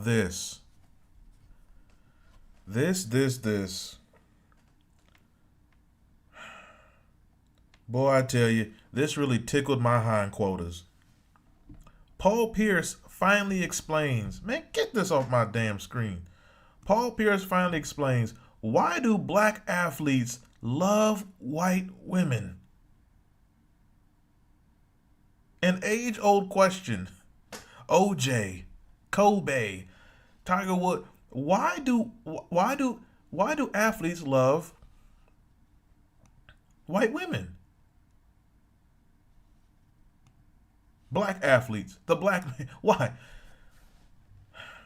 this. This. Boy, I tell you, this really tickled my hindquarters. Paul Pierce finally explains. Man, get this off my damn screen. Paul Pierce finally explains, why do black athletes love white women? An age-old question. OJ, Kobe, Tiger Woods. Why do athletes love white women? Black athletes, the black man. Why?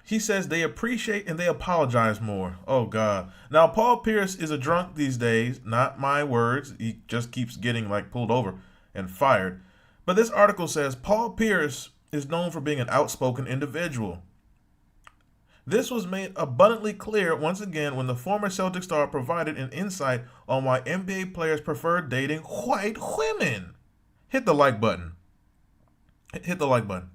He says they appreciate and they apologize more. Oh God. Now Paul Pierce is a drunk these days, not my words. He just keeps getting like pulled over and fired. But this article says Paul Pierce is known for being an outspoken individual. This was made abundantly clear once again when the former Celtic star provided an insight on why NBA players prefer dating white women. Hit the like button. Hit the like button.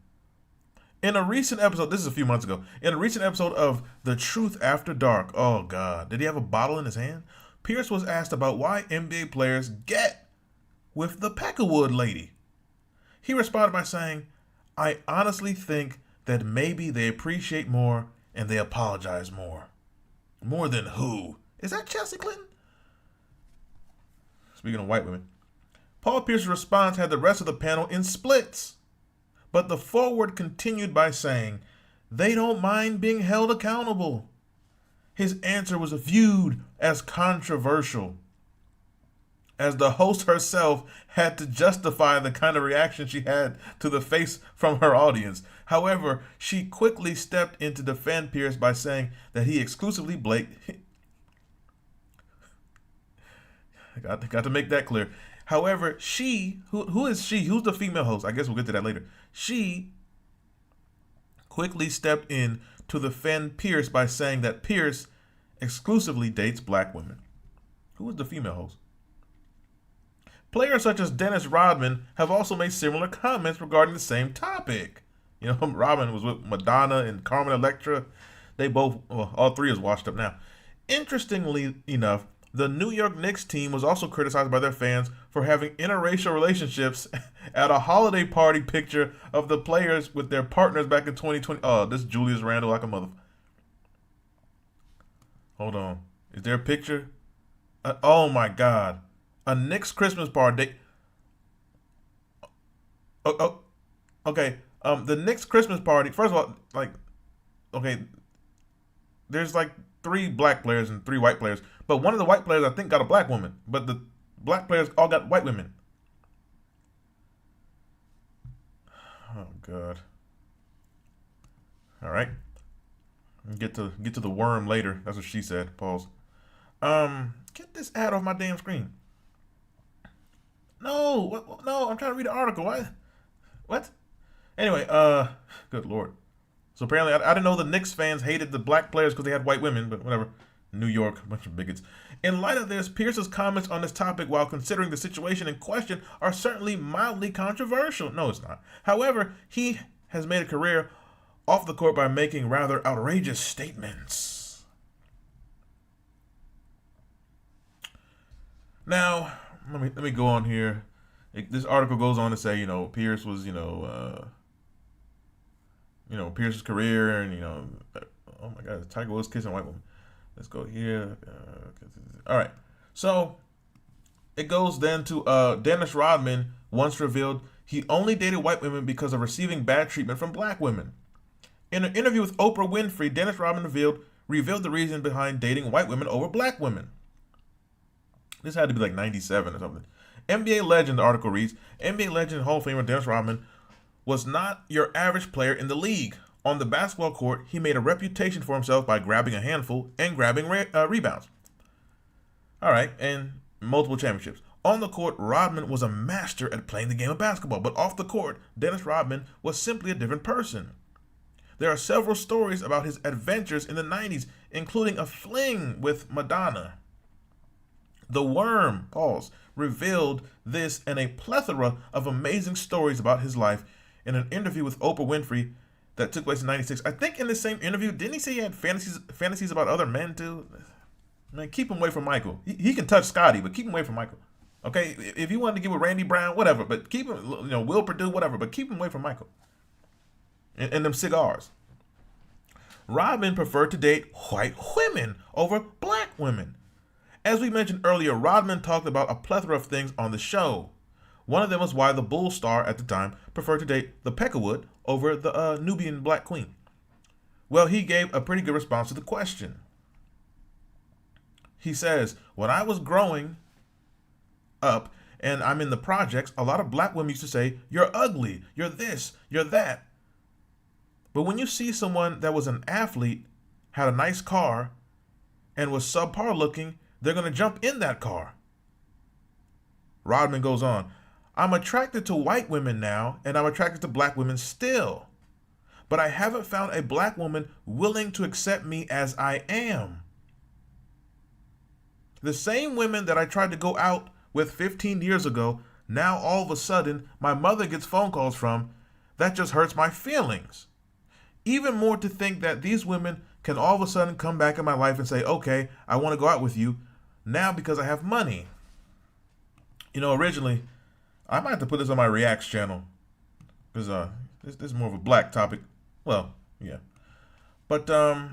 In a recent episode, this is a few months ago, in a recent episode of The Truth After Dark, oh God, did he have a bottle in his hand? Pierce was asked about why NBA players get with the Peckerwood lady. He responded by saying, I honestly think that maybe they appreciate more and they apologize more. More than who? Is that Chelsea Clinton? Speaking of white women. Paul Pierce's response had the rest of the panel in splits. But the forward continued by saying, they don't mind being held accountable. His answer was viewed as controversial, as the host herself had to justify the kind of reaction she had to the face from her audience. However, she quickly stepped in to defend Pierce by saying that he exclusively I got to make that clear. However, she, who is she? Who's the female host? I guess we'll get to that later. She quickly stepped in to defend Pierce by saying that Pierce exclusively dates black women. Who is the female host? Players such as Dennis Rodman have also made similar comments regarding the same topic. You know, Rodman was with Madonna and Carmen Electra. They both, well, all three is washed up now. Interestingly enough, the New York Knicks team was also criticized by their fans for having interracial relationships at a holiday party picture of the players with their partners back in 2020. Oh, this Julius Randle like a mother. Hold on. Is there a picture? Oh my God. A Knicks Christmas party. Okay. The Knicks Christmas party. First of all, like, okay, there's like 3 black players and 3 white players, but one of the white players I think got a black woman, but the black players all got white women. Oh God. All right. Get to the worm later. That's what she said. Pause. Get this ad off my damn screen. No, no, I'm trying to read the article. What? Anyway, good Lord. So apparently, I didn't know the Knicks fans hated the black players because they had white women, but whatever. New York, a bunch of bigots. In light of this, Pierce's comments on this topic while considering the situation in question are certainly mildly controversial. No, it's not. However, he has made a career off the court by making rather outrageous statements. Now, let me go on here. This article goes on to say, Pierce was, Pierce's career, and oh my God, Tiger Woods kissing a white woman. Let's go here. All right, so it goes then to Dennis Rodman once revealed he only dated white women because of receiving bad treatment from black women. In an interview with Oprah Winfrey, Dennis Rodman revealed the reason behind dating white women over black women. This had to be like 97 or something. NBA legend, the article reads, NBA legend and Hall of Famer Dennis Rodman was not your average player in the league. On the basketball court, he made a reputation for himself by grabbing a handful and grabbing rebounds. All right, and multiple championships. On the court, Rodman was a master at playing the game of basketball, but off the court, Dennis Rodman was simply a different person. There are several stories about his adventures in the 90s, including a fling with Madonna. The Worm, revealed this and a plethora of amazing stories about his life in an interview with Oprah Winfrey that took place in '96. I think in the same interview, didn't he say he had fantasies about other men too? Man, keep him away from Michael. He can touch Scotty, but keep him away from Michael. Okay, if you wanted to get with Randy Brown, whatever, but keep him, Will Perdue, whatever, but keep him away from Michael. And them cigars. Rodman preferred to date white women over black women. As we mentioned earlier, Rodman talked about a plethora of things on the show. One of them was why the Bull star at the time preferred to date the Peckerwood over the Nubian Black Queen. Well, he gave a pretty good response to the question. He says, when I was growing up and I'm in the projects, a lot of black women used to say, you're ugly, you're this, you're that. But when you see someone that was an athlete, had a nice car, and was subpar looking, they're going to jump in that car. Rodman goes on, I'm attracted to white women now, and I'm attracted to black women still. But I haven't found a black woman willing to accept me as I am. The same women that I tried to go out with 15 years ago, now all of a sudden my mother gets phone calls from, that just hurts my feelings. Even more to think that these women can all of a sudden come back in my life and say, okay, I want to go out with you now because I have money. Originally, I might have to put this on my Reacts channel because this is more of a black topic. Well, yeah. But I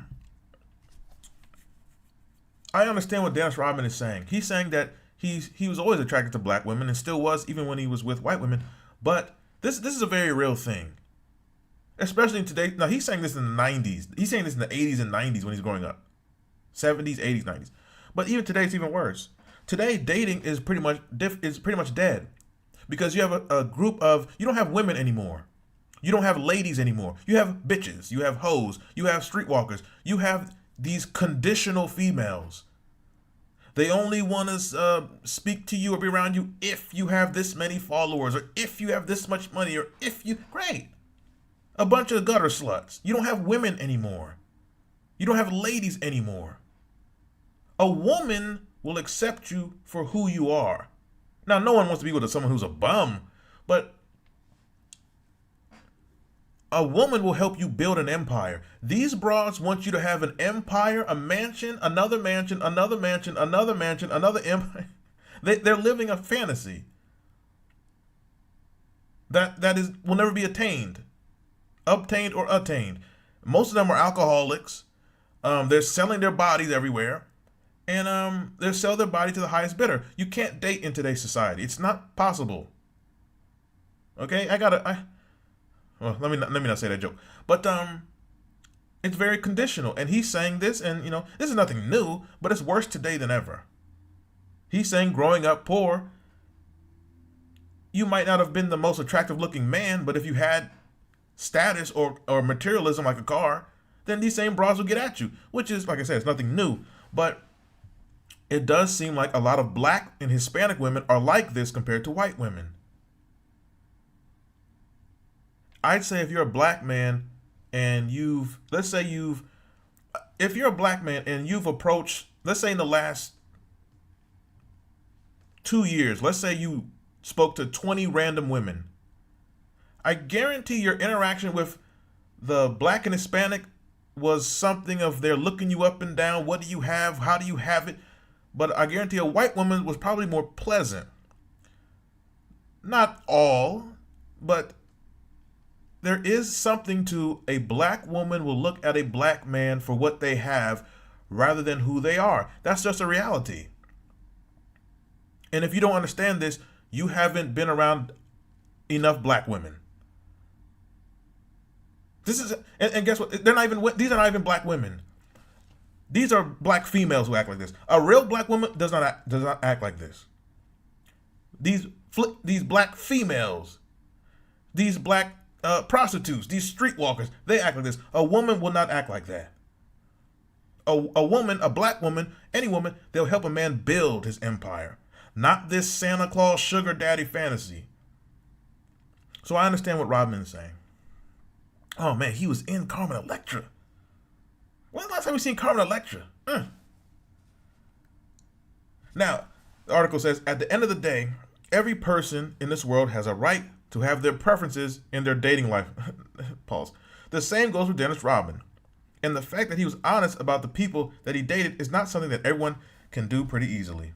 understand what Dennis Rodman is saying. He's saying that he was always attracted to black women and still was even when he was with white women. But this is a very real thing. Especially in today. Now, he's saying this in the 90s. He's saying this in the 80s and 90s when he's growing up. 70s, 80s, 90s. But even today, it's even worse. Today, dating is pretty much dead. Because you have a group of, you don't have women anymore. You don't have ladies anymore. You have bitches. You have hoes. You have streetwalkers. You have these conditional females. They only want to speak to you or be around you if you have this many followers or if you have this much money or if you, great. A bunch of gutter sluts. You don't have women anymore. You don't have ladies anymore. A woman will accept you for who you are. Now, no one wants to be with someone who's a bum, but a woman will help you build an empire. These broads want you to have an empire, a mansion, another mansion, another mansion, another mansion, another empire. They're living a fantasy that will never be obtained or attained. Most of them are alcoholics. They're selling their bodies everywhere, and they sell their body to the highest bidder. You can't date in today's society. It's not possible. Okay, well, let me not say that joke. But it's very conditional, and he's saying this, and this is nothing new, but it's worse today than ever. He's saying growing up poor, you might not have been the most attractive looking man, but if you had status or materialism like a car, then these same bras will get at you, which is, like I said, it's nothing new. But it does seem like a lot of black and Hispanic women are like this compared to white women. I'd say if you're a black man and if you're a black man and you've approached, let's say in the last 2 years, let's say you spoke to 20 random women, I guarantee your interaction with the black and Hispanic was something of they're looking you up and down. What do you have? How do you have it? But I guarantee a white woman was probably more pleasant. Not all, but there is something to a black woman will look at a black man for what they have rather than who they are. That's just a reality. And if you don't understand this, you haven't been around enough black women. And guess what? These are not even black women. These are black females who act like this. A real black woman does not act like this. These black females, these black prostitutes, these streetwalkers, they act like this. A woman will not act like that. A woman, a black woman, any woman, they'll help a man build his empire. Not this Santa Claus sugar daddy fantasy. So I understand what Rodman is saying. Oh man, he was in Carmen Electra. When's the last time we seen Carmen Electra? Now, the article says, at the end of the day, every person in this world has a right to have their preferences in their dating life. Pause. The same goes for Dennis Rodman. And the fact that he was honest about the people that he dated is not something that everyone can do pretty easily.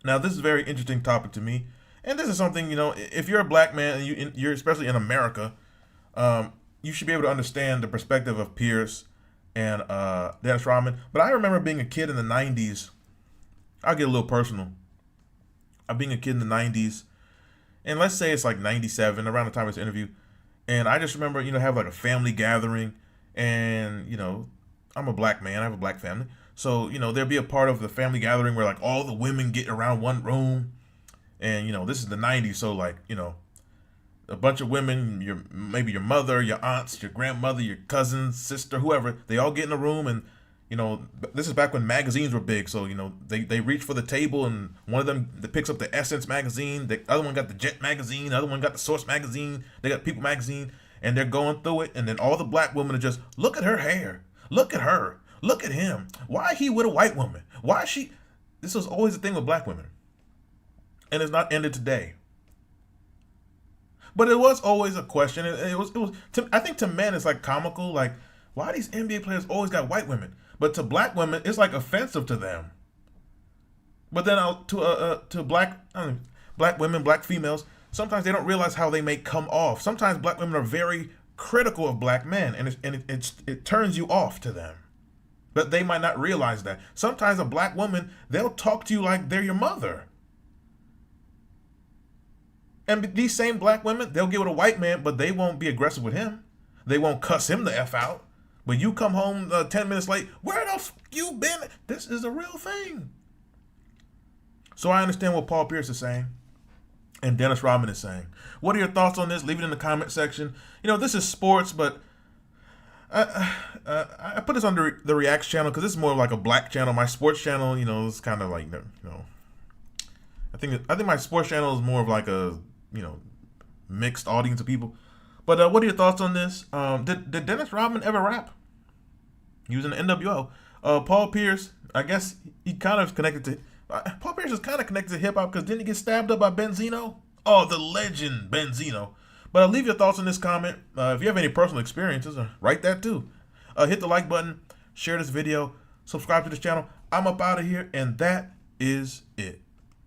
Now, this is a very interesting topic to me. And this is something, if you're a black man and you're especially in America, you should be able to understand the perspective of Pierce and Dennis Rodman. But I remember being a kid in the 90s. I'll get a little personal. Being a kid in the 90s, and let's say it's like 97, around the time of this interview, and I just remember, have like a family gathering, and, I'm a black man, I have a black family, so, there'd be a part of the family gathering where like all the women get around one room, and, this is the 90s, so like, a bunch of women, maybe your mother, your aunts, your grandmother, your cousins, sister, whoever, they all get in a room, and this is back when magazines were big, so, they reach for the table, and one of them picks up the Essence magazine, the other one got the Jet magazine, the other one got the Source magazine, they got People magazine, and they're going through it, and then all the black women are just, look at her hair, look at her, look at him, why he with a white woman, why she, this was always the thing with black women, and it's not ended today. But it was always a question, it was I think to men it's like comical, like, why these NBA players always got white women? But to black women, it's like offensive to them. But then to black women, black females, sometimes they don't realize how they may come off. Sometimes black women are very critical of black men, and it turns you off to them. But they might not realize that. Sometimes a black woman, they'll talk to you like they're your mother. And these same black women, they'll get with a white man, but they won't be aggressive with him. They won't cuss him the F out. When you come home 10 minutes late, where the f you been? This is a real thing. So I understand what Paul Pierce is saying and Dennis Rodman is saying. What are your thoughts on this? Leave it in the comment section. This is sports, but I put this under the Reacts channel because this is more like a black channel. My sports channel, it's kind of like, I think my sports channel is more of like a, mixed audience of people. But what are your thoughts on this? Did Dennis Rodman ever rap? He was in the NWO. Paul Pierce, I guess he kind of connected to... Paul Pierce is kind of connected to hip-hop because didn't he get stabbed up by Benzino? Oh, the legend Benzino. But leave your thoughts in this comment. If you have any personal experiences, write that too. Hit the like button, share this video, subscribe to this channel. I'm up out of here, and that is it.